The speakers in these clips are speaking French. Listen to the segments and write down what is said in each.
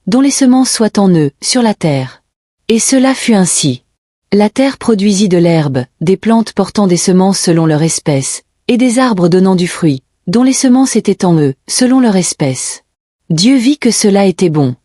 dont les semences soient en eux, sur la terre. Et cela fut ainsi. La terre produisit de l'herbe, des plantes portant des semences selon leur espèce, et des arbres donnant du fruit, dont les semences étaient en eux, selon leur espèce. Dieu vit que cela était bon.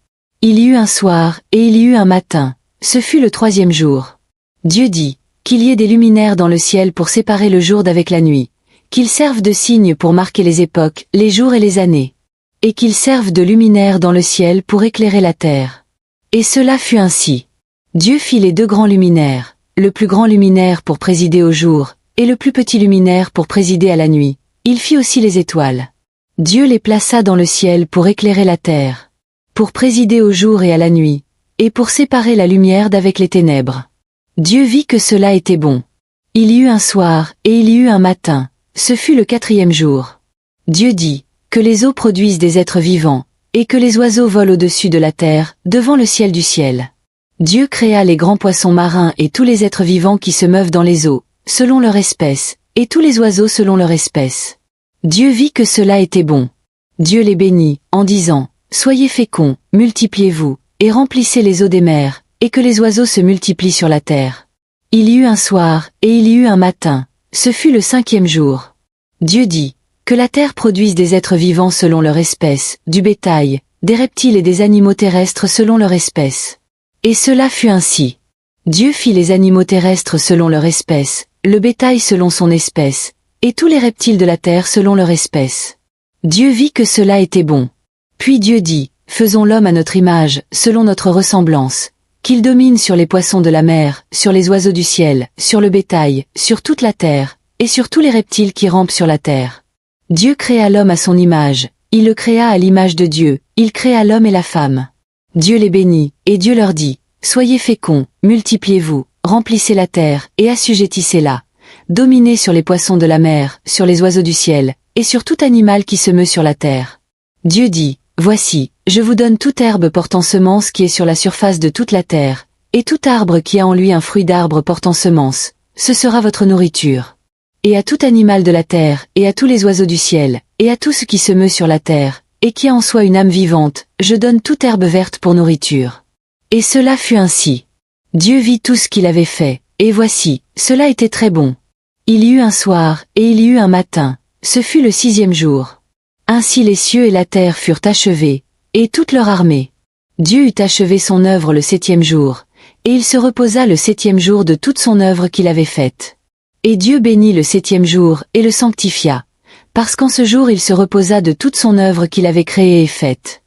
Il y eut un soir, et il y eut un matin, ce fut le 3e jour. Dieu dit, qu'il y ait des luminaires dans le ciel pour séparer le jour d'avec la nuit, qu'ils servent de signes pour marquer les époques, les jours et les années, et qu'ils servent de luminaires dans le ciel pour éclairer la terre. Et cela fut ainsi. Dieu fit les 2 grands luminaires, le plus grand luminaire pour présider au jour, et le plus petit luminaire pour présider à la nuit. Il fit aussi les étoiles. Dieu les plaça dans le ciel pour éclairer la terre, pour présider au jour et à la nuit, et pour séparer la lumière d'avec les ténèbres. Dieu vit que cela était bon. Il y eut un soir, et il y eut un matin, ce fut le 4e jour. Dieu dit, que les eaux produisent des êtres vivants, et que les oiseaux volent au-dessus de la terre, devant le ciel du ciel. Dieu créa les grands poissons marins et tous les êtres vivants qui se meuvent dans les eaux, selon leur espèce, et tous les oiseaux selon leur espèce. Dieu vit que cela était bon. Dieu les bénit, en disant, soyez féconds, multipliez-vous, et remplissez les eaux des mers, et que les oiseaux se multiplient sur la terre. Il y eut un soir, et il y eut un matin, ce fut le 5e jour. Dieu dit, que la terre produise des êtres vivants selon leur espèce, du bétail, des reptiles et des animaux terrestres selon leur espèce. Et cela fut ainsi. Dieu fit les animaux terrestres selon leur espèce, le bétail selon son espèce, et tous les reptiles de la terre selon leur espèce. Dieu vit que cela était bon. Puis Dieu dit, faisons l'homme à notre image, selon notre ressemblance, qu'il domine sur les poissons de la mer, sur les oiseaux du ciel, sur le bétail, sur toute la terre, et sur tous les reptiles qui rampent sur la terre. Dieu créa l'homme à son image, il le créa à l'image de Dieu, il créa l'homme et la femme. Dieu les bénit, et Dieu leur dit, soyez féconds, multipliez-vous, remplissez la terre, et assujettissez-la. Dominez sur les poissons de la mer, sur les oiseaux du ciel, et sur tout animal qui se meut sur la terre. Dieu dit, voici, je vous donne toute herbe portant semence qui est sur la surface de toute la terre, et tout arbre qui a en lui un fruit d'arbre portant semence, ce sera votre nourriture. Et à tout animal de la terre, et à tous les oiseaux du ciel, et à tout ce qui se meut sur la terre, et qui a en soi une âme vivante, je donne toute herbe verte pour nourriture. Et cela fut ainsi. Dieu vit tout ce qu'il avait fait, et voici, cela était très bon. Il y eut un soir, et il y eut un matin, ce fut le 6e jour. Ainsi les cieux et la terre furent achevés, et toute leur armée. Dieu eut achevé son œuvre le 7e jour, et il se reposa le 7e jour de toute son œuvre qu'il avait faite. Et Dieu bénit le 7e jour, et le sanctifia, parce qu'en ce jour il se reposa de toute son œuvre qu'il avait créée et faite.